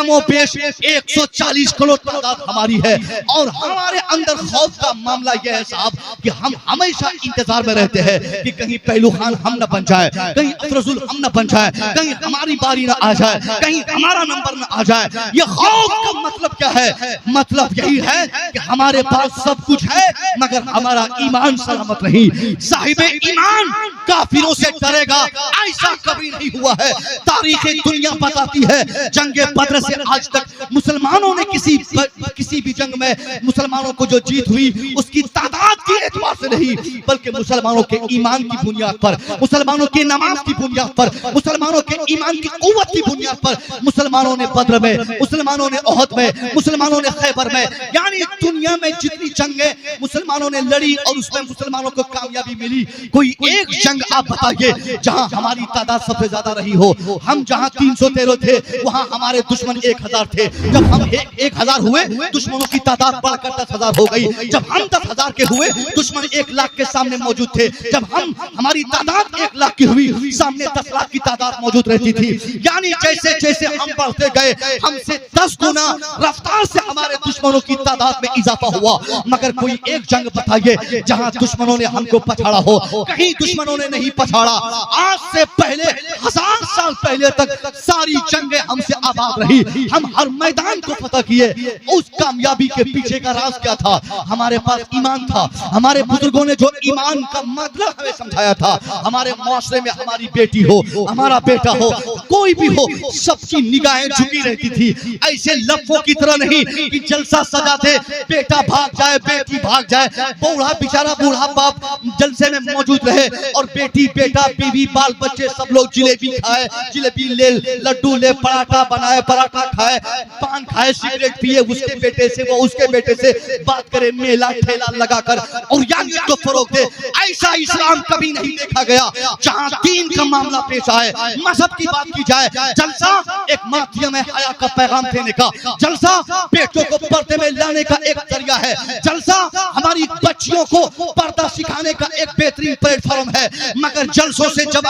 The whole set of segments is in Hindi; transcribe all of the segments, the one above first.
कमो बेश 140 करोड़ तादाद हमारी है और हमारे अंदर खौफ का मामला यह है साहब कि हम हमेशा इंतजार में रहते हैं कि कहीं पहलू खान हम न बन जाए, कहीं अफरजुल हम न बन जाए, कहीं हमारी बारी न आ जाए, कहीं हमारा नंबर न आ जाए। ये खौफ का मतलब क्या है? मतलब यही है कि हमारे पास सब कुछ है मगर हमारा ईमान सलामत नहीं। साहिबे ईमान काफिरों से डरेगा, ऐसा कभी नहीं हुआ है। तारीख दुनिया बताती है जंगे बद्र से आज तक मुसलमानों ने किसी भी जंग में मुसलमानों को जो जीत हुई उसकी तादाद के एतबार से नहीं बल्कि मुसलमानों के ईमान की बुनियाद पर, मुसलमानों की नमाज की बुनियाद पर, मुसलमानों के ईमान की कुव्वत की बुनियाद पर मुसलमानों ने बद्र में, मुसलमानों ने ओहद में, मुसलमानों ने खैबर में, यानी दुनिया में जितनी जंगें मुसलमानों ने लड़ी और उसमें मुसलमानों को कामयाबी मिली, कोई एक जंग आप बताइए जहां हमारी तादाद सबसे ज्यादा रही हो। हम जहां 313 थे वहां हमारे दुश्मन 1000 थे। जब हम 1000 हुए दुश्मनों की तादाद बढ़कर 10,000 हो गई। जब हम 10,000 के हुए दुश्मन 1 लाख के सामने मौजूद थे। जब हमारी तादाद 1 लाख की हुई सामने 10 लाख की तादाद मौजूद रहती थी। यानी जैसे जैसे हम बढ़ते गए हमसे 10 गुना रफ्तार से हमारे दुश्मनों की तादाद में इजाफा हुआ। मगर कोई एक जंग बताइए जहां दुश्मनों ने हमको पछाड़ा हो। कहीं दुश्मनों ने नहीं पछाड़ा। आज से पहले 1000 साल पहले तक सारी जंगें हमसे आबाद रही। हम हर मैदान को फतह किए। उस कामयाबी के पीछे का राज क्या था? हमारे पास ईमान था। हमारे बुजुर्गों ने जो ईमान का मतलब हमें समझाया था। हमारे मुआशरे में हमारी बेटी हो, हमारा बेटा हो, कोई भी हो, सबकी निगाहें झुकी रहती थी। ऐसे लफ्जों की तरह नहीं कि जलसा सजा दे, बेटा भाग जाए, बेटी भाग जाए, बूढ़ा बेचारा बूढ़ा बाप जलसे में मौजूद रहे और बेटी बेटा बीवी बाल बच्चे सब लोग जिलेबी खाए, जिलेबी ले, लड्डू ले, पराठा बनाए, पराठा खाए, पान खाए, सिगरेट पिए, उसके बेटे से वो उसके बेटे से बात करे, मेला ठेला लगाकर और यानियत को फरोग दे। ऐसा इस्लाम कभी नहीं देखा गया जहां दीन का मामला पेश आए, मजहब की बात की जाए। जलसा एक माध्यम है हया का पैगाम देने का। जलसा बेटों को पर्दे में लाने का एक जरिया है। जलसा हमारी बच्चियों को पर्दा सिखाने का एक बेहतरीन प्लेटफॉर्म है। मगर जलसों से जब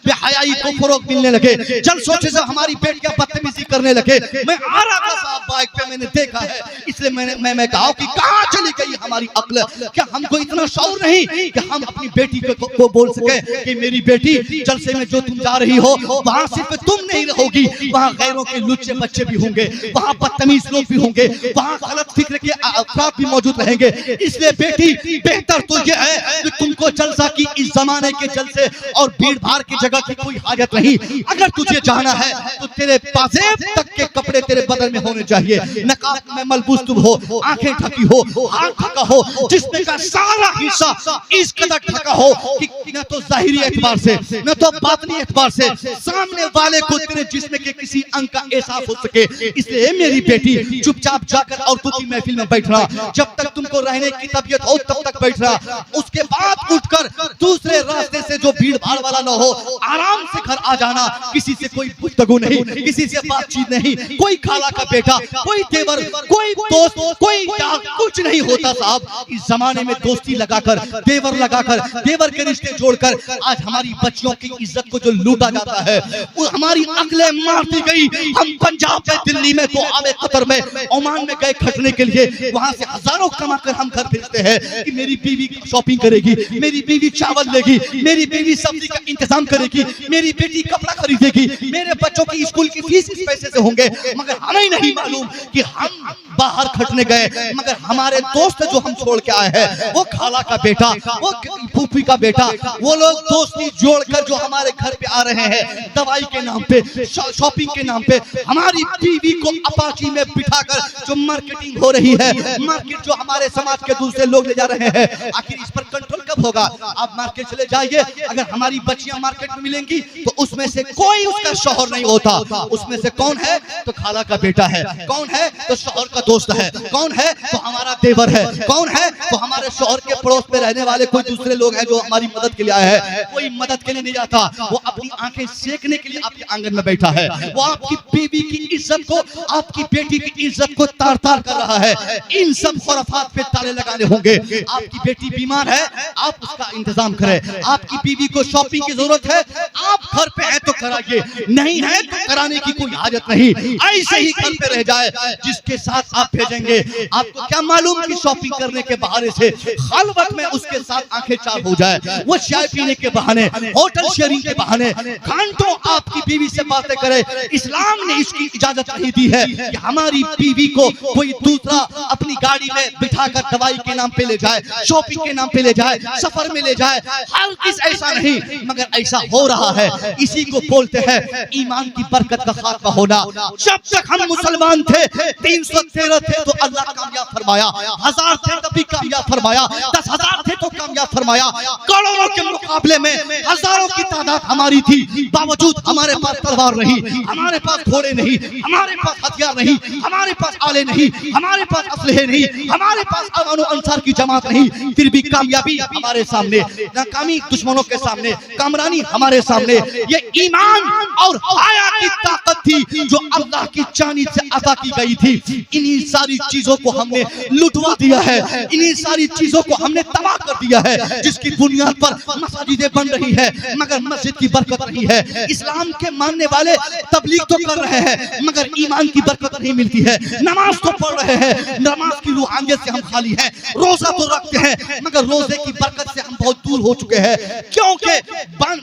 बेहयाई को फरोग मिलने लगे, जलसों से जब हमारी बेटियां बदतमीजी करने लगे, मैं आ रहा था साहब बाइक पे, मैंने देखा है, इसलिए मैं कहा कि कहां चली गई हमारी अक्ल? क्या हमको इतना शौर नहीं कि हम अपनी बेटी को बोल सके कि मेरी बेटी जलसे में जो तुम जा रही हो वहां सिर्फ तुम नहीं रहोगी, वहां गैरों के लुच्चे बच्चे भी होंगे, वहां बदतमीज लोग भी होंगे, वहां गलत फिक्र के अफराद भी मौजूद रहेंगे। इसलिए बेटी बेहतर तो यह है कि तुमको जलसा की इस जमाने के जलसे और भीड़ भाड़ की जगह की कोई हाजत नहीं। अगर तुझे जाना है तो तेरे पाजेब तक के कपड़े तेरे बदन में होने चाहिए। नकाब में मलबूस तुम हो, आंखें ढकी हो, हाथ ढका हो, जिस्म का सारा हिस्सा इस कदर ढका हो कि न तो जाहिरी एतबार से न तो बातनी एतबार से सामने वाले को तेरे जिस्म के किसी अंग का एहसास हो सके। इसलिए मेरी बेटी चुपचाप जाकर औरतों की महफिल में बैठना, जब तक तुमको रहने की तबीयत हो तब तक बैठना। उसके बाद उठकर दूसरे रास्ते से जो भीड़ भाड़ वाला न हो आराम से घर आ जाना। किसी से कोई गुफ्तगू नहीं, किसी से बातचीत नहीं, कोई खाला का बेटा, कोई देवर, कोई दोस्त, कोई कुछ नहीं होता साहब। इस जमाने में दोस्ती लगाकर, देवर लगाकर, देवर के रिश्ते जोड़कर आज हमारी बच्चियों की इज्जत को जो लूटा जाता है, वो हमारी अकलें मार दी गई। हम पंजाब में, दिल्ली में, दोहा कतर में, ओमान में गए खटने के लिए, वहां से हजारों कमाकर हम घर भेजते हैं कि मेरी बीवी शॉपिंग करेगी, मेरी बीवी चावल लेगी, मेरी बीवी सब्जी का इंतजाम करेगी, मेरी बेटी कपड़ा खरीदेगी, मेरे बच्चों की स्कूल की फीस किस पैसे से होंगे। मगर हमें नहीं मालूम कि हम बाहर खटने गए मगर हमारे दोस्त जो हम छोड़ के आए हैं, वो खाला का बेटा, वो फूफी का बेटा, वो लोग दोस्ती जोड़कर जो हमारे घर पे आ रहे हैं दवाई के नाम पे, शॉपिंग के नाम पे, हमारी बीवी को अपाची में बिठाकर जो मार्केटिंग हो रही है, मार्केट जो हमारे समाज के दूसरे लोग ले जा रहे हैं, आखिर इस पर कंट्रोल कब होगा? आप मार्केट चले जाइए, अगर हमारी बच्चियां मार्केट में मिलेंगी तो उसमें से कोई उसका शौहर नहीं होता। उसमें से कौन है? तो खाला का बेटा है। कौन है? तो शौहर का दोस्त है, कौन है तो हमारा देवर है, कौन है तो हमारे शौहर के पड़ोस में रहने वाले कोई दूसरे लोग हैं जो हमारी मदद के लिए आए हैं। कोई मदद के लिए नहीं आता, वो अपनी आंखें सेकने के लिए आपके आंगन में बैठा है। वो आपकी बीवी की इज्जत को, आपकी बेटी की इज्जत को तार तार कर रहा है। इन सब खुराफात पे ताले लगाने होंगे। आपकी बेटी बीमार है, आप उसका इंतजाम करें। आपकी बीवी को शॉपिंग की जरूरत है, आप घर पे है तो कराइए, नहीं है तो कराने की कोई हाजत नहीं। ऐसे ही घर पे रह जाए जिसके साथ आप भेजेंगे। आपको क्या मालूम कि शॉपिंग करने के बहाने से खलवत में उसके साथ आंखें चार हो जाए। वो चाय पीने के बहाने, होटल शेयरिंग के बहाने घंटों आपकी बीवी से बातें करे। इस्लाम ने इसकी इजाजत नहीं दी है कि हमारी बीवी को कोई दूसरा अपनी गाड़ी में बिठाकर दवाई के नाम पे ले जाए, शॉपिंग के नाम पे ले जाए, सफर में ले जाए। हर किस ऐसा नहीं, मगर ऐसा हो रहा है। इसी को बोलते हैं ईमान की बरकत का खात्मा होना। जब तक हम मुसलमान थे 313 थे तो अल्लाह कामयाब फरमाया, 1000 थे तब भी कामयाब फरमाया, 10,000 थे तो कामयाब फरमाया। करोड़ों के मुकाबले में हजारों की तादाद हमारी थी, बावजूद हमारे पास तलवार नहीं, हमारे पास घोड़े नहीं, हमारे पास हथियार नहीं, हमारे पास आले नहीं, हमारे पास असलहे नहीं, हमारे पास अवानो अंसार की जमात नहीं। फिर भी कामयाबी हमारे सामने, नाकामी दुश्मनों के सामने, कामरानी हमारे सामने। ये ईमान और हया की ताकत थी जो अल्लाह की जानिब से अता की गई थी। इन्हीं सारी चीजों को हमने लुटवा दिया है, इन्हीं सारी चीजों को हमने तबाह कर दिया है, जिसकी बुनियाद पर मस्जिदें बन रही है मगर मस्जिद की बरकत नहीं है। इस्लाम के मानने वाले तबलीग तो कर रहे हैं मगर ईमान की बरकत नहीं मिलती है। नमाज तो पढ़ रहे हैं, नमाज की रूहानियत से हम खाली हैं। रोजा तो रखते हैं मगर रोजे की बरकत से हम बहुत दूर हो चुके हैं, क्योंकि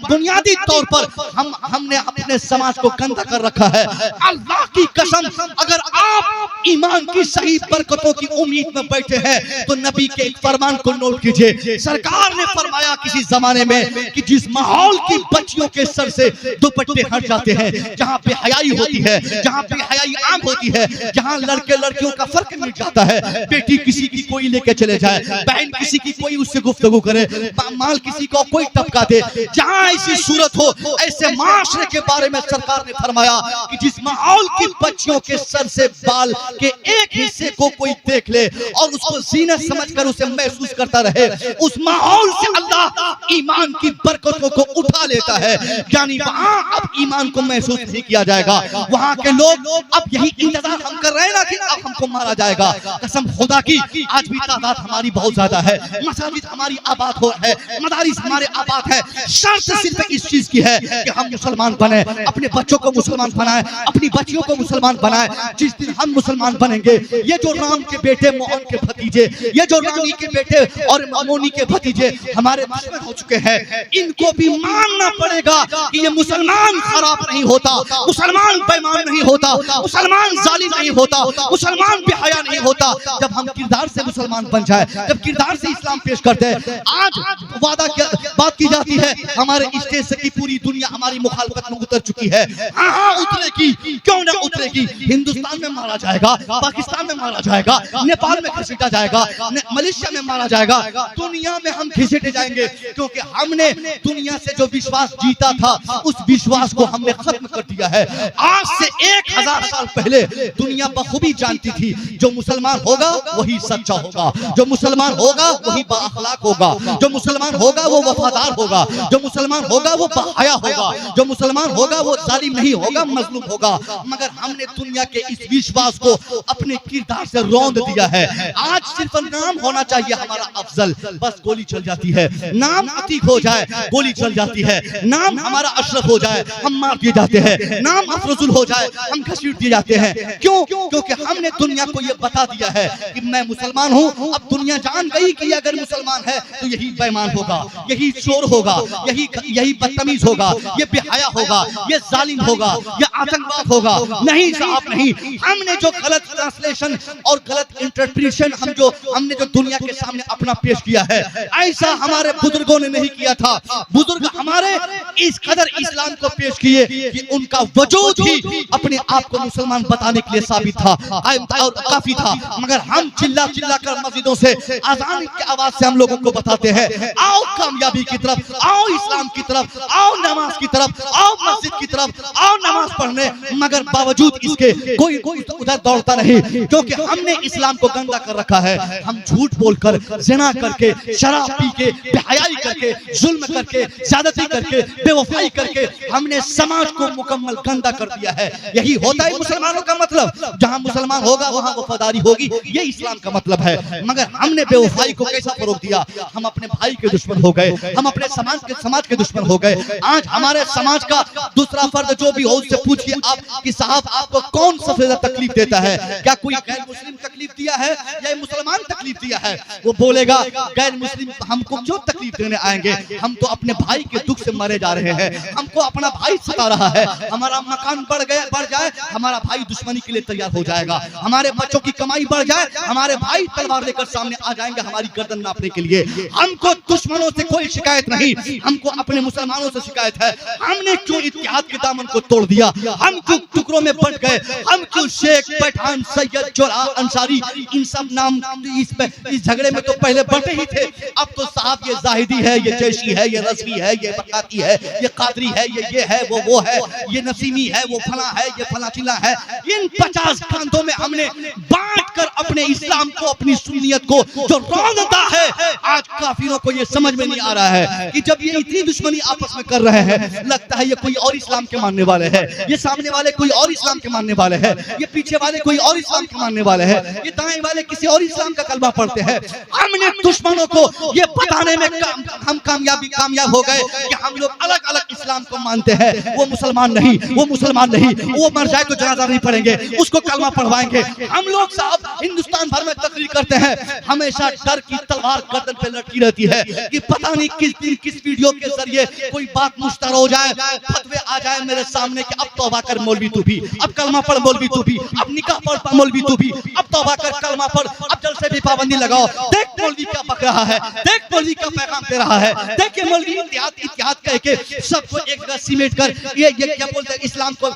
बुनियादी तौर पर हमने अपने समाज को गंदा कर रखा है। अल्लाह की कसम, अगर आप ईमान की सही बरकतों की उम्मीद में बैठे हैं तो नबी के एक फरमान को नोट कीजिए। सरकार ने फरमाया किसी जमाने में कि जिस माहौल की बच्चियों के सर से दुपट्टे हट जाते हैं, जहां पे हयाई होती है, जहां पे हयाई आम होती है, जहां लड़के लड़कियों का फर्क मिट जाता है, बेटी किसी की कोई लेके चले जाए, बहन किसी की कोई उससे गुफ्तगू करे, माल किसी को कोई टपका दे, जहां ऐसी सूरत हो ऐसे माशरे के बारे में सरकार ने फरमाया कि जिस माहौल की बच्चियों के सर से बाल के एक हिस्से को कोई देख ले और उसको जीनत समझकर उसे महसूस करता रहे, उस माहौल से अल्लाह ईमान की बरकतों को उठा लेता है। यानी वहां अब ईमान को महसूस नहीं किया जाएगा। वहां के लोग अब यही इंतजार हम कर रहे हैं ना कि अब हमको मारा जाएगा। कसम खुदा की आज भी तादाद हमारी बहुत ज्यादा है, मसाजिद हमारी आबाद हो है, मदारिस हमारे आबाद है। शर्त सिर्फ इस चीज की है कि हम मुसलमान बने, अपने बच्चों को मुसलमान बनाए, अपनी बच्चियों को मुसलमान बनाए। जिस दिन हम मुसलमान बनेंगे, ये जो राम के बेटे मोहन के भतीजे, ये जो रानी के बेटे और मोनी के भतीजे हमारे दुश्मन हो चुके हैं, इनको भी मानना पड़ेगा कि ये मुसलमान खराब नहीं होता, मुसलमान बेईमान नहीं होता, मुसलमान जालिम नहीं होता, मुसलमान बेहया नहीं होता। जब हम किरदार से मुसलमान बन जाए, जब किरदार से इस्लाम पेश करते हैं। आज बात की जाती है हमारे स्टेज से कि पूरी दुनिया हमारी मुखालफत में उतर चुकी है। हाँ उतरेगी, क्यों ना उतरेगी। हिंदुस्तान में मारा जाएगा, पाकिस्तान में मारा जाएगा, नेपाल में घसीटा जाएगा, मलेशिया में मारा जाएगा, दुनिया में हम घसीटे जाएंगे, क्योंकि हमने दुनिया से जो विश्वास जीता था उस विश्वास को हमने खत्म कर दिया है। आज से 1000 साल पहले दुनिया बखूबी जानती थी जो मुसलमान होगा वही सच्चा होगा, जो मुसलमान होगा वही बाअखलाक होगा, जो मुसलमान होगा वो वफादार होगा, जो मुसलमान होगा वो बाहया होगा, जो मुसलमान होगा वो जालिम नहीं होगा, मजलूम होगा। मगर हमने दुनिया के इस विश्वास को अपने किरदार से रौंद दिया है। आज सिर्फ नाम होना चाहिए हमारा अफजल, बस गोली चल जाती है। नाम अतीक हो जाए गोली चल जाती है। नाम हमारा अशरफ हो जाए हम मार दिए जाते हैं। नाम अफरजुल हो जाए हम घसीट दिए जाते हैं। क्यों? क्योंकि हमने दुनिया को ये बता दिया है कि मैं मुसलमान हूँ। अब दुनिया जान गई कि अगर मुसलमान है तो यही बेईमान होगा, यही चोर होगा, यही बदतमीज होगा, ये बेहया होगा, ये जालिम होगा, ये आतंकवाद होगा। नहीं साहब नहीं, हमने जो गलत ट्रांसलेशन और गलत इंटरप्रिटेशन हमने जो दुनिया के सामने अपना पेश किया है, ऐसा हमारे बुजुर्गों ने नहीं किया था। बुजुर्ग हमारे इस कदर इस्लाम को पेश किए कि उनका वजूद ही अपने आप को मुसलमान बताने के लिए साबित था और काफी था। मगर हम चिल्ला चिल्ला कर मस्जिदों से आजान की आवाज से हम लोगों को बताते हैं, आओ कामयाबी की तरफ, आओ इस्लाम की तरफ, आओ नमाज की तरफ, आओ मस्जिद की तरफ, आओ नमाज पढ़ने। मगर बावजूद इसके कोई उधर दौड़ता नहीं, क्योंकि हमने इस्लाम को गंदा कर रखा है। हम झूठ बोलकर, ज़िना करके, शराब पी के, बेहयाई करके, जुल्म करके, ज़्यादती करके, बेवफाई करके हमने समाज को मुकम्मल गंदा कर दिया है। यही होता है मुसलमानों का मतलब। जहां मुसलमान होगा वहां वफादारी होगी, ये इस्लाम का मतलब है। मगर हमने बेवफाई को कैसा फरोग दिया? हम अपने भाई के दुश्मन हो गए, हम अपने समाज के दुश्मन हो गए। आज हमारे समाज का दूसरा फर्द जो भी हो उससे पूछिए आप कि साहब आपको कौन सबसे ज्यादा तकलीफ देता है? क्या कोई गैर मुस्लिम तकलीफ दिया है या मुसलमान तकलीफ दिया है? वो बोलेगा गैर मुस्लिम हमको क्यों तकलीफ देने आएंगे, हम तो अपने भाई के दुख से मरे जा रहे हैं, हमको अपना भाई सता रहा है। हमारा मकान बढ़ जाए हमारा भाई दुश्मनी के लिए तैयार हो जाएगा, हमारे बच्चों की कमाई बढ़ जाए हमारे भाई तलवार लेकर सामने आ जाएंगे हमारी गर्दन नापने के लिए। हमको दुश्मनों से कोई शिकायत नहीं, हमको अपने मुसलमानों से शिकायत है। हमने क्यों इत्तेहाद के दामन को तोड़ दिया? हम क्यों टुकड़ों में बंट गए? हम क्यों शेख, पठान, सैयद, जोरा, अंसारी इन सब नाम इस झगड़े में तो पहले बंटे ही थे। अब तो साहब ये जाहिदी है, ये जैशी है, ये रज़वी है, ये बरकाती है, ये कादरी है, ये है, वो है, ये नसीमी है, वो फला है, ये फला चिला है। इन 50 खानों में हमने बांट कर अपने इस्लाम को, अपनी सुन्नियत को जो रौंदता है, आज काफिरों को ये समझ में नहीं आ रहा है कि जब ये इतनी दुश्मनी आपस में कर रहे हैं, लगता है ये कोई और इस्लाम के मानने वाले हैं, ये सामने वाले कोई और इस्लाम के मानने वाले हैं, ये पीछे वाले कोई और इस्लाम के मानने वाले हैं, ये दाएं वाले किसी और इस्लाम का कलमा पढ़ते हैं। हमने दुश्मनों को ये बताने में हम कामयाब हो गए कि हम लोग अलग अलग इस्लाम को मानते हैं। वो मुसलमान नहीं, वो मुसलमान नहीं, वो मर जाए तो जनाजा नहीं पढ़ेंगे, उसको कलमा पढ़वाएंगे। हम लोग साहब हिंदुस्तान भर में तकरीर करते हैं, हमेशा डर की तलवार गर्दन पे लटकी रहती है कि पता नहीं किस दिन किस वीडियो के जरिए कोई बात मुश्तर हो जाए, फतवे आ जाए मेरे सामने कि अब तौबा कर मौलवी तू भी, अब कलमा पढ़ मौलवी तू भी, अब निकाह पढ़ मौलवी तू भी, अब तौबा कर कलमा पढ़, अब जलसे भी पाबंदी लगाओ। देख मौलवी क्या बक रहा है, देख मौलवी क्या पैगाम दे रहा है, देखिए मौलवी इत्तेहाद कह के सबको एक जगह सिमेट कर ये क्या बोलते हैं, इस्लाम को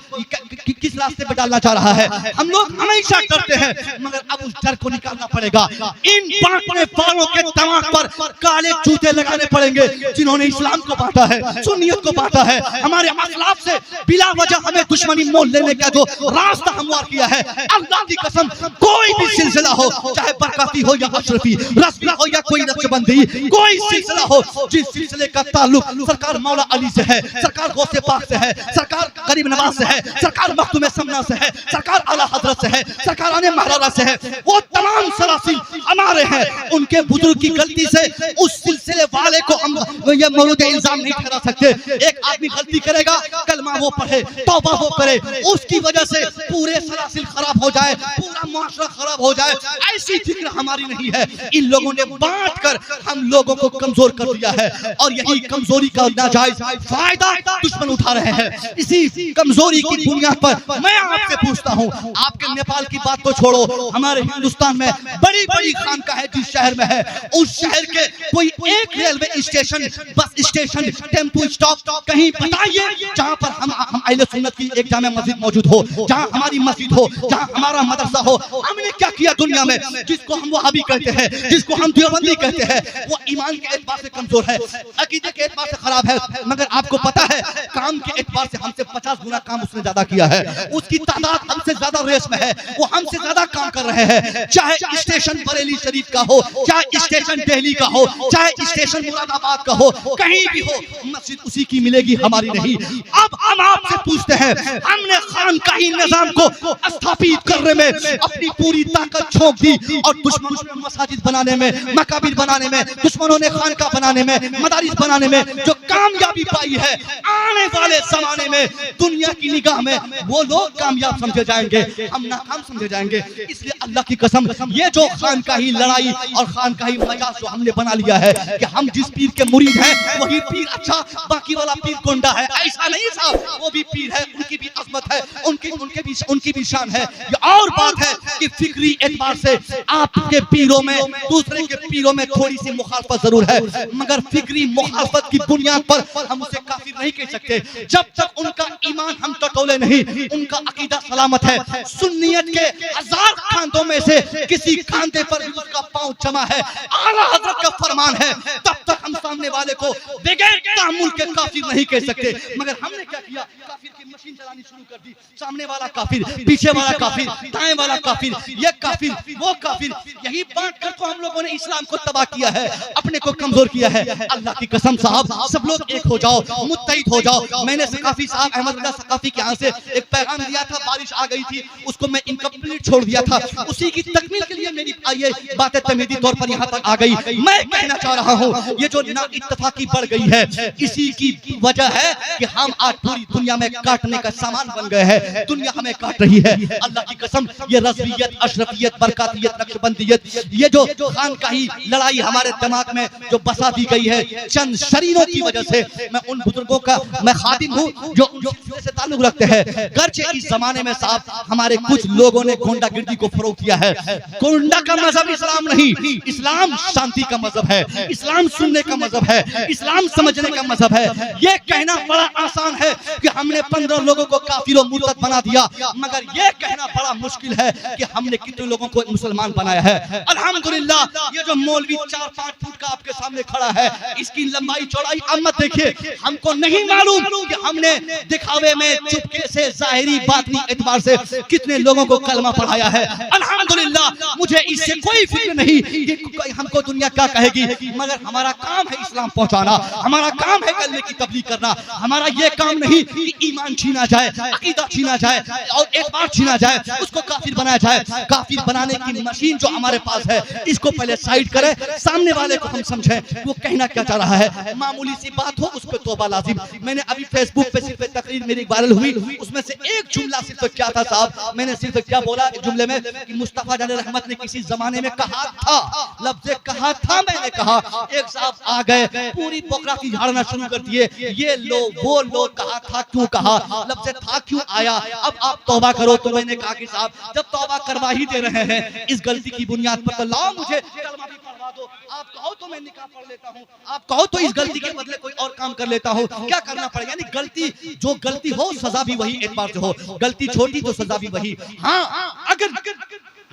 किस रास्ते पे डालना चाह रहा है। हम लोग हमेशा डरते हैं, मगर अब उस डर को निकालना पड़ेगा। इन बांटने वालों के दिमाग पर काले जूते लगाने पड़ेंगे जिन्होंने इस्लाम को बांटा है, सुन्नियत को बांटा है। हमारे अखलाक से बिला वजह हमें दुश्मनी मोल लेने का जो रास्ता हमवार किया है, अल्लाह की कसम कोई भी सिलसिला हो, चाहे बरकाती हो या अशरफी, रज़वी हो या कोई नक्शबंदी, कोई सिलसिला हो, जिस सिलसिले का ताल्लुक सरकार मौला अली से है, सरकार गौसे पाक से है, सरकार गरीब नवाज से है, सरकार मखदूम समना से है, सरकार आला हजरत से है, सरकार आने महाराजा से है, वो तमाम सरासिल हमारे हैं। उनके बुजुर्ग की गलती से उस सिलसिले वाले को हम ये मौलूद इल्जाम नहीं ठहरा सकते। एक आदमी गलती करेगा, कलमा वो पढ़े, तौबा वो करे, उसकी वजह से पूरे सरासिल खराब हो जाए, पूरा मुआशरा खराब हो जाए, ऐसी फिक्र हमारी नहीं है। इन लोगों ने बांट कर हम लोगों को कमजोर कर दिया है और यही कमजोरी का नाजायज फायदा दुश्मन उठा रहे हैं। इसी कमजोरी की बुनियाद पर मैं आपसे पूछता हूं, आपके नेपाल की बात तो छोड़ो, हमारे हिंदुस्तान में बड़ी बड़ी खानका है जिस शहर में है, उस शहर के कोई एक railway station, bus station, tempo stop कहीं बताइए जहां पर हम अहले सुन्नत की एक जामे मस्जिद मौजूद हो, जहां हमारी मस्जिद हो, जहां हमारा मदरसा हो। हमने क्या किया दुनिया में? जिसको हम वहाबी कहते हैं, जिसको हम देवबंदी कहते हैं, वो ईमान के एतबार से कमजोर है, अकीदे के एतबार से खराब है, मगर आपको पता है काम के एतबार से हमसे 50 गुना काम उसने ज्यादा किया है। उसकी तादाद हमसे ज्यादा रेस में है, वो हमसे ज्यादा काम कर रहे हैं। चाहे स्टेशन बरेली शरीफ का हो, चाहे स्टेशन दिल्ली का हो, चाहे स्टेशन मुरादाबाद का हो, कहीं भी हो, मस्जिद उसी की मिलेगी, हमारी नहीं। अब हम आपसे पूछते हैं, हमने खानकाही निजाम को स्थापित करने में अपनी पूरी ताकत झोंक दी और दुश्मनों ने मसाजिद बनाने में, मकाबिर बनाने में, दुश्मनों ने खानका बनाने में, मदारिस बनाने में जो कामयाबी पाई है, आने वाले जमाने में दुनिया की निगाह में वो लोग कामयाब समझे जाएंगे, हम नाकाम समझे जाएंगे। इसलिए अल्लाह की कसम, ये जो खानकाही लड़ाई और खानकाही मजाज जो हमने बना लिया है कि हम जिस पीर के मुरीद हैं वही पीर अच्छा, बाकी वाला पीर गुंडा है, ऐसा नहीं साहब। वो भी पीर है, उनकी भी अजमत है, उनकी भी शान है। ये और बात है कि फिक्री एतबार से आपके पीरों में दूसरे के पीरों में थोड़ी सी मुखालफत जरूर है, मगर फिक्री मुखालफत की बुनियाद पर हम उसे काफिर नहीं कह सकते। जब तक उनका ईमान हम टटोले नहीं, नहीं, उनका अकीदा सलामत है। सुन्नियत के 1000 खानों में से किसी खांधे पर भी उसका पांव जमा है, आला हजरत का फरमान है, तब तक हम सामने वाले को बगैर तामुल के काफिर नहीं कह सकते। मगर हमने क्या किया, काफिर की मशीन चलानी शुरू कर दी। सामने वाला काफिर, पीछे वाला काफिर, दाएं वाला काफिर, ये काफिर, वो काफिर, यही बात कर तो हम लोगों ने इस्लाम को तबाह किया है, अपने को कमजोर किया है। अल्लाह की कसम साहब, सब लोग एक हो जाओ, मुत्तहिद हो जाओ। मैंने सकाफी साहब अहमद रजा सकाफी के यहाँ से एक पैगाम दिया था, बारिश आ गई थी, उसको मैं इनकम्प्लीट छोड़ दिया था, उसी की तकमील के लिए मेरी ये बातें तमहीदी तौर पर यहाँ तक आ गई। मैं कहना चाह रहा हूँ, ये जो ना इत्तफाकी बढ़ गई है, इसी की वजह है कि हम आज पूरी दुनिया में काटने का सामान बन गए हैं। दुनिया हमें काट रही है। अल्लाह की कसम, ये रज़वियत, अशरफियत, बरकातियत, नक्शबंदियत, ये जो खानकाही लड़ाई हमारे दिमाग में जो बसा दी गई है चंद शरीरों की वजह से। मैं उन बुजुर्गों का मैं खादिम हूँ जो उन सिलसिले से ताल्लुक रखते हैं। गर्चे इस जमाने में साहब हमारे कुछ लोगों ने गुंडागिर्दी को फरोग दिया है। गुंडा का मजहब इस्लाम नहीं, इस्लाम शांति का मजहब है, इस्लाम सुनने का मजहब है, इस्लाम समझने का मजहब है। ये कहना बड़ा आसान है कि हमने 15 लोगों को काफिर और मुर्तद बना दिया, मगर ये कहना बड़ा मुश्किल है कि हमने कितने लोगों को मुसलमान बनाया है। अल्हम्दुलिल्लाह, ये जो मौलवी 4-5 फुट का आपके सामने खड़ा है, इसकी लंबाई चौड़ाई अब मत देखिए। हमको नहीं मालूम कि हमने दिखावे में चुपके से जाहिरी बातनी एतबार से कितने लोगों को कलमा पढ़ाया है। अल्हम्दुलिल्लाह, मुझे इससे कोई फिक्र नहीं कि हमको दुनिया क्या कहेगी, मगर हमारा काम है इस्लाम पहुंचाना, हमारा काम है कलमे की तबलीग करना। हमारा ये काम नहीं कि ईमान छीना जाए, अकीदा छीना जाए और एतबार छीना जाए, उसको काफिर बनाया जाए। काफिर बनाने की मशीन जो हमारे पास है, इसको पहले साइड करें, सामने वाले को हम समझें वो कहना क्या चाह रहा है। मामूली सी बात हो, उस पर तौबा लाजिम। मैंने अभी फेसबुक पे सिर्फ तकरीर मेरी वायरल हुई, उसमें से एक जुमला सिर्फ क्या था साहब, मैंने सिर्फ क्या बोला एक जुमले में कि मुस्तफा जान रहमत ने किसी जमाने में कहा था, लफ्ज़ कहा था, मैंने कहा। एक साहब आ गए, पूरी पोकराफी झाड़ना शुरू कर दिए, ये लो वो लो, कहा था क्यों कहा, लफ्ज़ था क्यों आया, अब आप तौबा करो। तो मैंने कहा कि साहब जब तौबा करवा ही दे रहे हैं इस गलती की बुनियाद पर, तो लाओ मुझे कलमा भी पढ़वा दो। आप कहो तो मैं निकाह पढ़ लेता हूँ, आप कहो तो इस गलती के बदले कोई और काम कर लेता हूँ। क्या करना पड़ेगा, यानी गलती जो गलती हो सजा भी वही एतबार से हो, गलती छोटी तो सजा भी वही। हाँ, अगर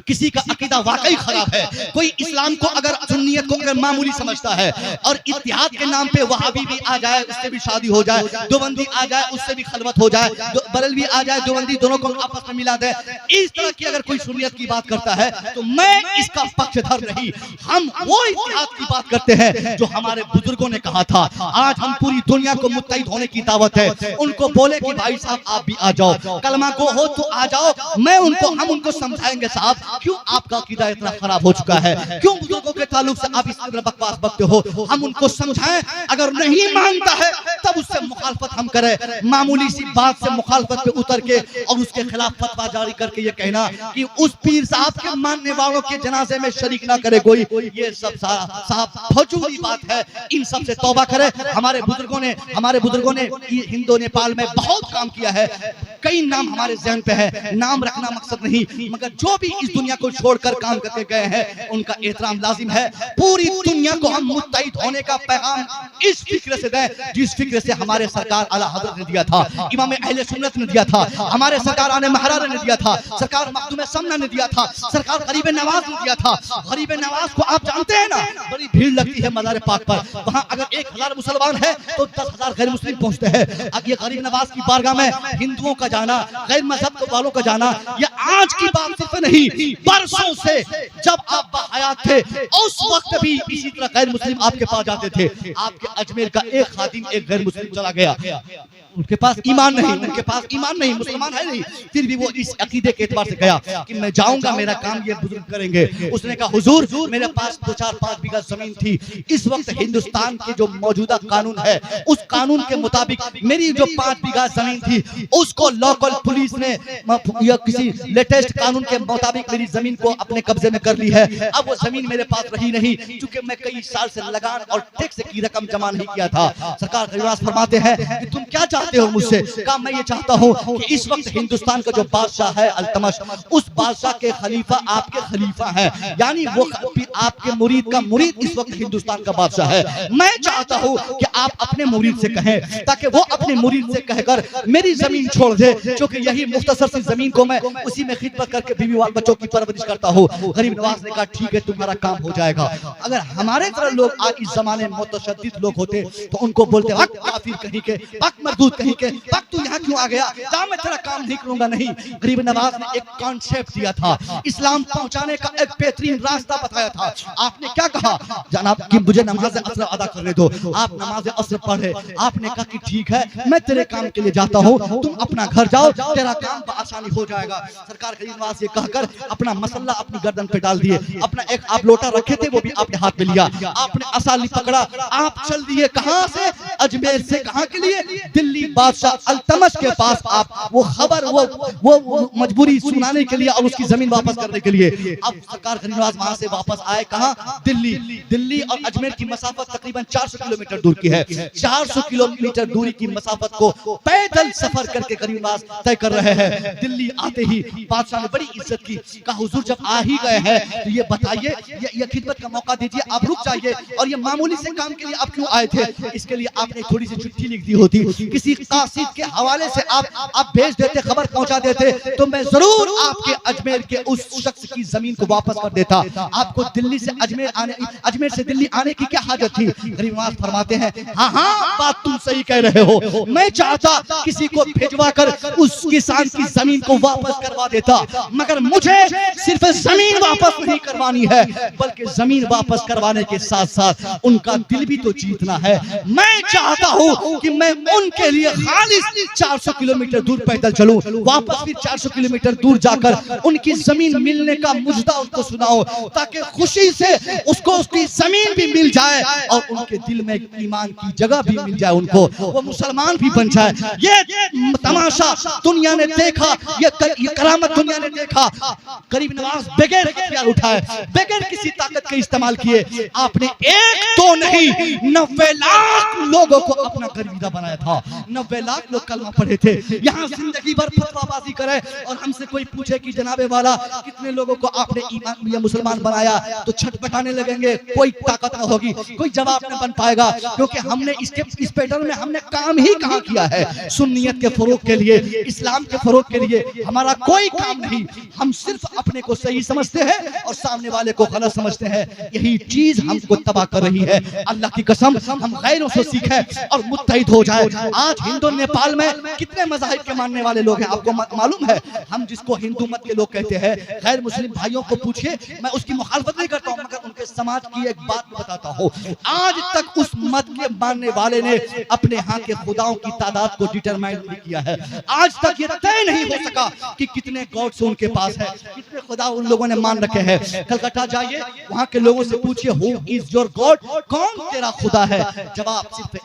किसी का अकीदा वाकई खराब है, कोई इस्लाम को अगर सुन्नियत को अगर मामूली समझता है और इत्तिहाद के नाम पे वहाबी भी आ जाए, उससे भी शादी हो जाए, देवबंदी आ जाए, उससे भी खलवत हो जाए, बरेलवी आ जाए, देवबंदी, दोनों को आपस में मिला दे, इस तरह की अगर कोई सुन्नियत की बात करता है तो मैं इसका पक्षधर नहीं। हम वो इत्तिहाद की बात करते हैं जो हमारे बुजुर्गों ने कहा था। आज हम पूरी दुनिया को मुत्तहिद होने की दावत है, उनको बोले कि भाई साहब आप भी आ जाओ, कलमा को हो तो आ जाओ। हम उनको समझाएंगे साहब क्यों आपका अकीदा इतना खराब हो चुका है, क्यों बुजुर्गों के ताल्लुक से आप इस तरह बकवास बकते हो। हम उनको समझाएं, अगर नहीं मानता है तब उससे मुखालफत हम करें। मामूली सी बात से मुखालफत पे उतर के और उसके खिलाफ फतवा जारी करके ये कहना कि उस पीर साहब के मानने वालों के जनाजे में शरीक ना करे कोई, ये सब साहब फजूली बात है। इन सब से तौबा करें। हमारे बुजुर्गों ने हिंदो नेपाल में बहुत काम किया है, कई नाम हमारे ज़हन पे है, नाम रखना मकसद नहीं, मगर जो भी इस दुनिया को छोड़कर काम करके गए हैं उनका एहतराम लाजिम है। पूरी दुनिया को हम मुत्तहिद होने का पैगाम इस फिक्र से दें जिस फिक्र से हमारे सरकार आला हज़रत ने दिया था, इमाम अहले सुन्नत ने दिया था, हमारे सरकार आने महरार ने दिया था, सरकार मखदूम समना ने दिया था, सरकार गरीब नवाज ने दिया था। गरीब नवाज को आप जानते हैं ना, बड़ी भीड़ लगती है मज़ार पाक पर, वहाँ अगर 1000 मुसलमान है तो 10,000 गैर मुस्लिम पहुँचते हैं। अब ये गरीब नवाज की बारगाह में हिंदुओं का जाना, गैर मजहब वालों का जाना, ये आज की बात सिर्फ नहीं, बरसों से जब आप हयात थे उस वक्त भी इसी तरह गैर मुस्लिम आपके पास जाते थे। आपके अजमेर का एक खादिम एक गैर मुस्लिम चला गया, उनके पास ईमान नहीं, मुसलमान है नहीं, फिर भी वो इस अकीदे के एतबार से गया कि मैं जाऊंगा, मेरा काम ये बुजुर्ग करेंगे। उसने कहा हुजूर मेरे पास 2-4-5 बीघा जमीन थी, इस वक्त हिंदुस्तान के जो मौजूदा कानून है उस कानून के मुताबिक मेरी जो 5 बीघा जमीन थी उसको लोकल पुलिस ने या किसी लेटेस्ट कानून के मुताबिक मेरी जमीन को अपने कब्जे में कर ली है। अब वो जमीन मेरे पास रही नहीं, क्योंकि मैं कई साल से लगान और टैक्स की रकम जमा नहीं किया था। सरकार फरमाते हैं कि तुम क्या चाहते हो मुझसे? कहा मैं ये चाहता हूँ कि इस वक्त हिंदुस्तान का जो बादशाह है अल्तमश, उस बादशाह के खलीफा आपके खलीफा है, यानी वो आपके मुरीद का मुरीद इस वक्त हिंदुस्तान का बादशाह है। मैं चाहता हूँ कि आप अपने मुरीद से कहें ताकि वो अपने मुरीद से कहकर मेरी जमीन छोड़ दे, क्योंकि यही मुख्तसर सी जमीन को मैं उसी में खिदमत करके बीवी वाल बच्चों की परवरिश करता हूँ। गरीब नवाज ने कहा ठीक है तुम्हारा काम हो जाएगा। अगर हमारे तरह लोग आज इस जमाने में मुतशद्दिद लोग होते तो उनको बोलते वक्त काफिर कहीं के, वक्त मरदूद कहीं के, वक्त तू यहाँ क्यों आ गया, जा मैं तेरा काम नहीं करूंगा। नहीं, गरीब नवाज ने एक कॉन्सेप्ट दिया था, इस्लाम पहुंचाने का एक बेहतरीन रास्ता बताया था। आपने क्या कहा जनाब कि मुझे नमाज असर अदा करने दो। आप नमाज असर पढ़े, आपने कहा कि ठीक है मैं तेरे काम के लिए जाता हूँ, तुम अपना घर जाओ, तेरा काम आसानी हो जाएगा। सरकार गरीब नवाज ये कहकर अपना मसल्ला अपनी गर्दन पे डाल दिए, अपना एक आप लोटा रखे थे वो भी आपने हाथ में लिया, आपने असाली पकड़ा, आप चल दिए कहां से, अजमेर से। कहां के लिए? दिल्ली बादशाह अल्तमश के पास। आप वो खबर वो मजबूरी सुनाने के लिए और उसकी जमीन वापस करने के लिए। अब सरकार गरीब नवाज वहां से वापस आए, कहां? दिल्ली। दिल्ली और अजमेर की मसाफत तकरीबन 400 किलोमीटर दूर की है। 400 किलोमीटर दूरी की मसाफत को पैदल सफर करके गरीब नवाज तय कर रहे हैं। दिल्ली आते ही बादशाह ने बड़ी इज्जत की, कहा हुजूर जब आ ही गए हैं तो ये बताइए, ये खिदमत का मौका दीजिए, आप रुक जाइए, और ये मामूली से काम के लिए आप क्यों आए थे? इसके लिए आपने थोड़ी सी चिट्ठी लिख दी होती, किसी कासिद के हवाले से आप भेज देते, खबर पहुंचा देते, तो मैं जरूर आपके अजमेर के उस शख्स की जमीन को वापस कर देता। आपको दिल्ली से अजमेर आने, अजमेर से दिल्ली आने की क्या हाजत थी? गरीब नवाज फरमाते हैं हाँ हाँ बात तुम सही कह रहे हो, मैं चाहता किसी को भिजवा कर उस किसान की जमीन को वापस करवा देता, मगर मुझे सिर्फ जमीन वापस नहीं करवानी है, बल्कि जमीन वापस करवाने के साथ साथ उनका दिल भी तो जीतना है। मैं चाहता हूं कि मैं उनके लिए खालिस 400 किलोमीटर दूर पैदल चलूं, वापस भी 400 किलोमीटर दूर जाकर उनकी जमीन मिलने का मुजदा उनको सुनाओ, ताकि खुशी से उसको उसकी जमीन भी मिल जाए और उनके दिल में ईमान की जगह भी मिल जाए, उनको वो मुसलमान भी बन जाए। ये तमाशा दुनिया ने देखा, ये करामत दुनिया ने देखा। गरीब नवाज बगैर हथियार उठाए, बगैर किसी ताकत के इस्तेमाल किए, आपने एक तो नहीं 90 लाख लोगों को अपना गरीबा बनाया था। 90 लाख लोग कलमा पढ़े थे। यहाँ जिंदगी भर फतवाबाजी करे और हमसे कोई पूछे कि जनाबे वाला कितने लोगों को आपने ईमान या मुसलमान बनाया, तो छटपटाने लगेंगे, कोई ताकत न होगी, कोई जवाब न बन पाएगा, क्योंकि हमने इस पैटर्न में हमने काम ही कहाँ किया है। सुन्नियत के फरोग के लिए, इस्लाम के फरोग के लिए हमारा कोई काम नहीं। हम सिर्फ अपने को सही समझते हैं और सामने वाले को गलत समझते हैं। यही चीज हमको तबाह कर रही है। अल्लाह की कसम हम गैरों से सीखें और मुत्तहिद हो जाए। आज हिंदू नेपाल में कितने मज़ाहिब के मानने वाले लोग हैं आपको मालूम है? हम जिसको हिंदू मत के लोग कहते हैं, गैर मुस्लिम भाइयों को पूछिए, मैं उसकी मुखालफत नहीं करता हूं, मगर उनके समाज की एक बात बताता हूं। आज तक उस मत के मानने वाले ने अपने यहाँ के खुदाओं की तादाद को डिटरमाइन नहीं किया है। आज तक ये तय नहीं हो सका कि कितने गॉड्स उनके पास है, कितने खुदा उन लोगों ने मान रखे हैं। कलकत्ता जाइए, वहाँ के लोगों से पूछिए हु इज योर गॉड, कौन तेरा खुदा है? जवाब सिर्फ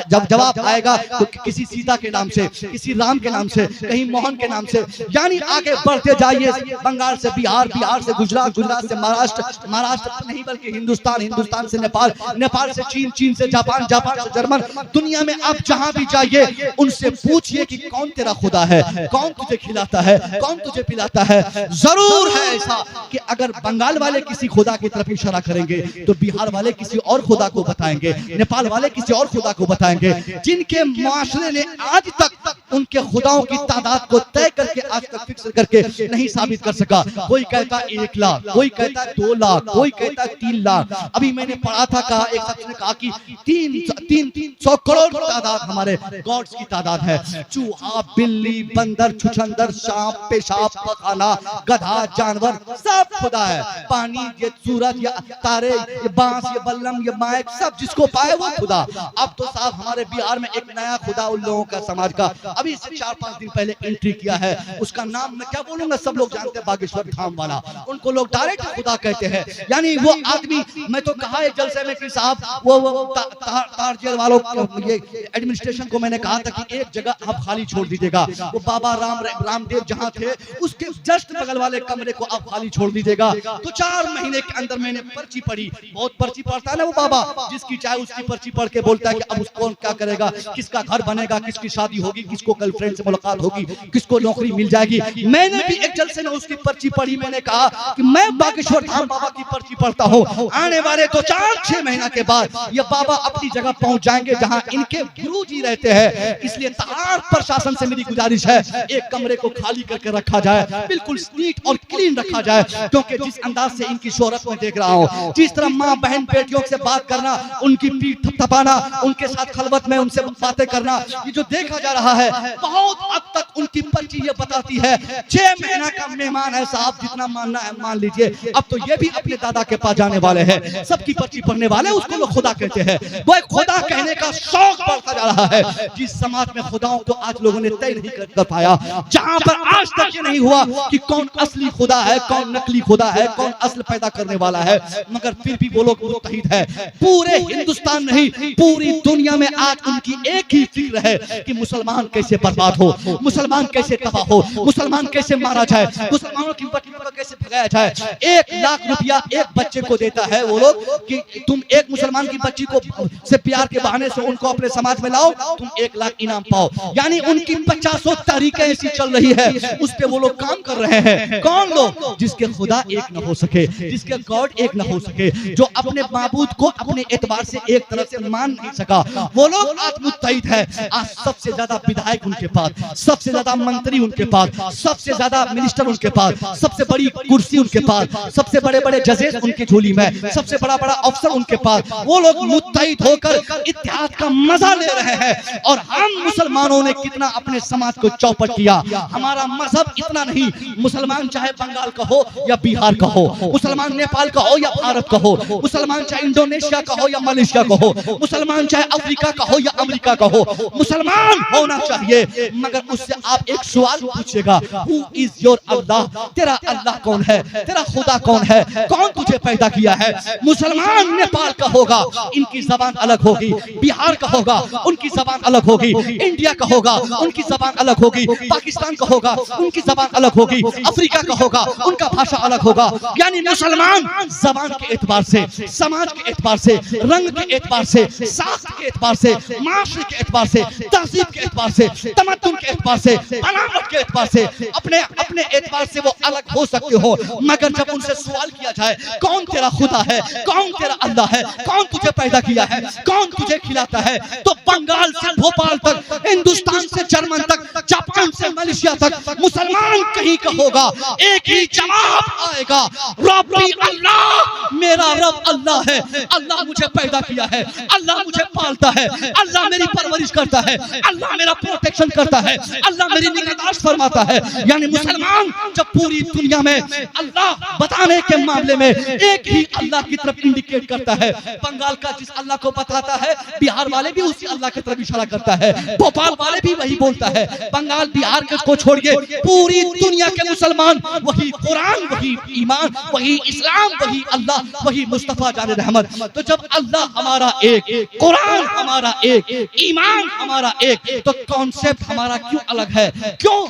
जब जवाब आएगा तो किसी सीता के नाम से, किसी राम के नाम से, कहीं मोहन के नाम से। यानी आगे बढ़ते जाइए, बंगाल से बिहार, बिहार से गुजरात, गुजरात से महाराष्ट्र, महाराष्ट्र नहीं बल्कि हिंदुस्तान, हिंदुस्तान से नेपाल, नेपाल से चीन, चीन से जापान, जापान से जर्मन। दुनिया में आप जहां भी जाइए उनसे पूछिए कि कौन तेरा खुदा है, कौन तुझे खिलाता है, कौन तुझे पिलाता है। जरूर है ऐसा कि अगर बंगाल वाले किसी खुदा की तरफ इशारा करेंगे तो बिहार वाले किसी और खुदा को बताएंगे, नेपाल वाले किसी और खुदा को बताएंगे। जिनके माशरे ने आज तक उनके खुदाओं की तादाद को तय करके आज तक फिक्स करके नहीं साबित कर सका। कोई कहता 1 लाख, कोई कहता 2 लाख, कोई कहता 3 लाख। अभी मैंने पढ़ा था, कहा एक शख्स ने कहा कि 300 करोड़ तादाद हमारे गॉड्स की तादाद है। चूहा, बिल्ली, बंदर, छुछंदर, सांप, पेशाब, पखाना, गधा, जानवर सब खुदा है। पानी, ये सूरज, ये तारे, ये बांस, ये बल्लम, ये माइक, सब जिसको पाए वो खुदा। अब तो साहब हमारे बिहार में एक नया खुदा उन लोगों का समाज का। अभी से 4-5 दिन पहले एंट्री किया है। उसका नाम मैं क्या बोलूंगा, सब लोग जानते हैं, बागेश्वर धाम वाला। उनको लोग डायरेक्ट खुदा कहते हैं। यानी वो आदमी, मैं तो कहा है जलसे में कि साहब वो तार जेल वालों ये एडमिनिस्ट्रेशन को मैंने कहा था कि एक जगह आप खाली छोड़ दीजिएगा, वो बाबा रामदेव जहाँ थे उसके जस्ट बगल वाले कमरे को आप खाली छोड़ दीजिएगा। तो 4 महीने के अंदर मैंने पर्ची पढ़ी, बहुत पर्ची पढ़ता है ना वो बाबा, जिसकी चाहे उसकी पर्ची पढ़ के बोलता है कि अब उसको क्या करेगा, किसका घर बनेगा, किसकी शादी होगी, किसको गर्लफ्रेंड से मुलाकात होगी, किसको नौकरी मिल जाएगी। मैंने भी एक जलसे में उसकी पर्ची पढ़ी। मैंने कहा कि मैं बागेश्वर धाम बाबा की पर्ची पढ़ता हूँ, आने वाले तो 4-6 महीना के बाद ये बाबा अपनी जगह पहुंच जाएंगे जहां इनके गुरुजी रहते हैं। इसलिए तहार प्रशासन से मेरी गुजारिश है, एक कमरे को खाली करके रखा जाए, बिल्कुल नीट और क्लीन रखा जाए। क्योंकि जिस अंदाज से इनकी शोहरत में देख रहा हूँ, जिस तरह माँ बहन बेटियों से बात करना, उनकी पीठ थपथपाना, उनके साथ खलवत में उनसे बातें करना, ये जो देखा जा रहा है, बहुत हद तक उनकी पर्ची ये बताती है 6 महीना का मेहमान है साहब, जितना मानना है मान लीजिए। अब तो ये भी अपने दादा के पास जाने वाले हैं, सबकी पर्ची पढ़ने वाले, उसको लोग खुदा कहते हैं। वो खुदा कहने का शौक बढ़ता जा रहा है। जिस समाज में खुदाओं को आज लोगों ने तय नहीं कर पाया, जहां पर आज तक ये नहीं हुआ कि कौन असली खुदा है, कौन नकली खुदा है, कौन असल पैदा करने वाला है, मगर फिर भी वो लोग मुत्तहिद है। पूरे हिंदुस्तान नहीं, पूरी दुनिया में आज उनकी एक ही फिक्र है कि मुसलमान कैसे बर्बाद हो, मुसलमान कैसे तबाह हो, मुसलमान कैसे मारा जाए, मुसलमानों की बच्चियों को कैसे भगाया जाए। 1 लाख रुपया एक बच्चे को देता है वो लोग कि तुम एक मुसलमान की बच्ची को से प्यार के बहाने से उनको अपने समाज में लाओ, तुम 1 लाख इनाम पाओ। यानी उनकी 50 तरीके ऐसी चल रही है, उस पे वो लोग काम कर रहे हैं। कौन लोग? जिसके खुदा एक न हो सके, जिसके गॉड एक न हो सके, जो अपने माबूद को अपने एतबार से एक तरफ से मान नहीं सका, वो लोग आज मुत्तहिद है। आज सबसे ज्यादा विधायक उनके पास, सबसे ज्यादा मंत्री उनके पास, सबसे ज्यादा मिनिस्टर उनके पास, सबसे बड़ी कुर्सी उनके पास, सबसे बड़े बड़े जजेस उनकी झोली में, सबसे बड़ा बड़ा अफसर उनके पास। वो लोग मुत्तहिद होकर इत्तेहाद का मजा ले रहे हैं। और हम मुसलमानों ने कितना अपने समाज को चौपट किया। हमारा मजहब इतना नहीं, मुसलमान चाहे बंगाल का हो या बिहार का हो, मुसलमान नेपाल का हो या भारत का हो, मुसलमान चाहे इंडोनेशिया का हो या मलेशिया का हो, मुसलमान चाहे अफ्रीका का हो या अमेरिका का हो, मुसलमान होना चाहिए। मगर उससे आप एक सवाल पूछिएगा, हु इज योर अल्लाह? तेरा अल्लाह कौन है? तेरा खुदा कौन है? कौन तुझे पैदा किया है? मुसलमान नेपाल का होगा, इनकी जबान अलग होगी, बिहार का होगा, उनकी जबान अलग होगी, इंडिया का होगा, उनकी जबान अलग होगी, पाकिस्तान का होगा, उनकी जबान अलग होगी, अफ्रीका का होगा, उनका भाषा अलग होगा। यानी मुसलमान जबान के एतबार से, समाज के एतबार से, रंग के एतबार से, साख्त के एतबार से, माशरे के एतबार से, तहजीब के एतबार से, तमद्दुन के एतबार से, बनावट के एतबार से, अपने अपने एतबार से वो अलग हो सकते हो। मगर जब उनसे सवाल किया जाए कौन तेरा खुदा है, कौन तेरा अल्लाह है, कौन तुझे पैदा किया है, कौन तुझे खिलाता है, तो बंगाल से भोपाल तक, हिंदुस्तान से जर्मन तक, जापान से मलेशिया तक मुसलमान कहीं का होगा, एक ही जवाब आएगा, रब्बी अल्लाह, मेरा रब अल्लाह है, अल्लाह मुझे पैदा किया है, अल्लाह मुझे पालता है, अल्लाह मेरी परवरिश करता है, अल्लाह मेरा प्रोटेक्शन करता है, अल्लाह मेरी निगहदाश्त फरमाता है। यानी मुसलमान जब पूरी दुनिया में अल्लाह बताने के मामले में एक ही अल्लाह की तरफ इंडिकेट करता है, बंगाल का जिस अल्लाह को बताता है, बिहार वाले भी उसी अल्लाह की तरफ इशारा करता है, भोपाल वाले भी वही बोलता है। बंगाल बिहार को छोड़िए, पूरी दुनिया के मुसलमान वही कुरान, वही ईमान, वही इस्लाम, वही अल्लाह, वही मुस्तफा जाने रहमत। तो जब अल्लाह हमारा एक, कुरान हमारा एक, ईमान हमारा एक, तो कॉन्सेप्ट हमारा क्यों अलग है?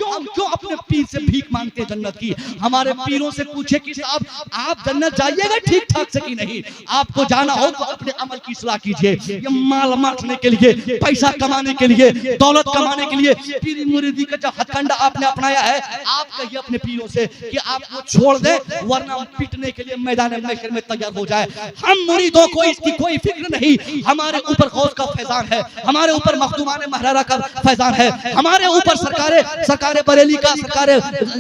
हम क्यों अपने पीर से भीख मांगते हैं जन्नत की? हमारे पीरों से पूछे कि साहब आप जन्नत जाइएगा ठीक ठाक से कि नहीं? आपको जाना हो तो अपने अमल की इस्लाह कीजिए। ये माल मारने के लिए, पैसा कमाने के लिए, दौलत कमाने के लिए पीर मुरीदी का जो हथकंडा आपने अपनाया है, आप कहिए अपने पीरों से कि आप वो छोड़ दे, वरना पिटने के लिए मैदान महशर में तैयार हो जाए। हम मुरीदों को इसकी कोई फिक्र नहीं। हमारे ऊपर गौस का फैजान है, हमारे ऊपर मखदूमान महरारा का फैजान है, हमारे ऊपर सरकारे बरेली का, सरकारे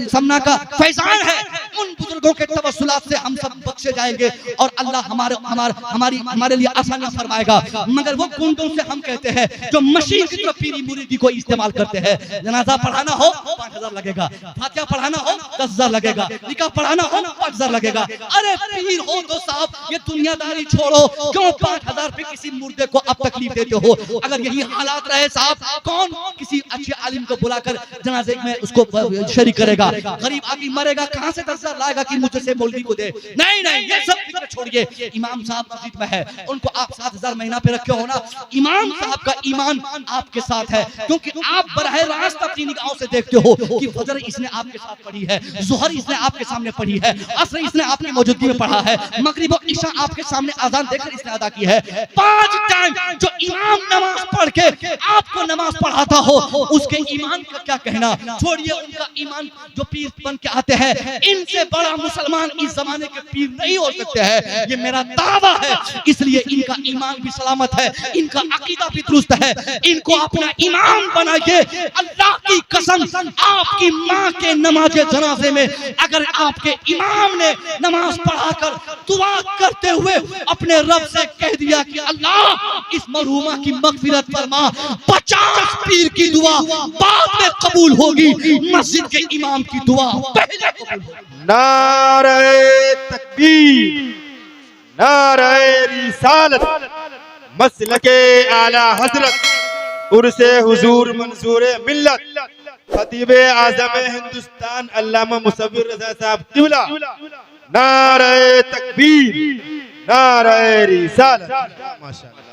समना का फैजान है। उन बुजुर्गों के तवस्सुलात से हम सब बख्शे जाएंगे और अल्लाह हमारे लिए आसानी फरमाएगा। मगर वो गुंडों से हम कहते हैं जो मशीन की तरफ पीरी मुरीदी को इस्तेमाल करते हैं। जनाजा पढ़ाना हो 5000 लगेगा, फातिहा पढ़ाना हो 10000 लगेगा, निकाह पढ़ाना हो 5000 लगेगा। अरे पीर हो तो साहब ये दुनियादारी छोड़ो, क्यों 5000 पे किसी मुर्दे को अब तकलीफ देते हो? अगर यही हालात रहे साहब, कौन किसी अच्छे आलिम को बुलाकर जनाजे में उसको शरीक करेगा? गरीब आदमी मरेगा, कहां से 10,000 लाएगा कि मुझे से मौलवी को दे? नहीं नहीं, ये सब फिक्र छोड़िए। इमाम साहब मस्जिद में है, उनको आप 7,000 महीना पे रखे हो ना, इमाम साहब का ईमान आपके साथ है, क्योंकि आप बरह रास्त अपनी निगाहों से देखते हो कि फजर इसने आपके साथ पढ़ी है, ज़ुहर इसने आपके सामने पढ़ी है, असर इसने आपकी मौजूदगी में पढ़ा है, मगरिब और इशा आपके सामने आजान देकर इसने अदा की है। 5 टाइम जो इमाम नमाज पढ़ के आपको नमाज पढ़ाता हो, उसके ईमान का क्या कहना? छोड़िए उनका ईमान, जो पीर बन के आते हैं, इनसे बड़ा मुसलमान इस जमाने के पीर नहीं हो सकते हैं, ये मेरा दावा है। इसलिए इनका ईमान भी सलामत है, इनका अकीदा भी दुरुस्त है, इनको अपना इमाम बनाइए। अल्लाह की कसम, आपकी माँ के नमाजे जनाजे में अगर आपके इमाम ने नमाज पढ़ाकर दुआ करते हुए अपने रब से कह दिया कि अल्लाह इस मरहूमा की मगफिरत फरमा, 50 पीर की दुआ बाद में कबूल होगी, मस्जिद के इमाम की दुआ पहले कबूल होगी। नारे तकबीर, नारे रिसालत, मसलके आला हजरत, उर्से हुजूर मंसूर मिल्लत, खतीबे आज़म हिंदुस्तान अल्लामा मुसव्विर रज़ा साहब क़िबला। नारे तकबीर, नारे रिसालत। माशाअल्लाह।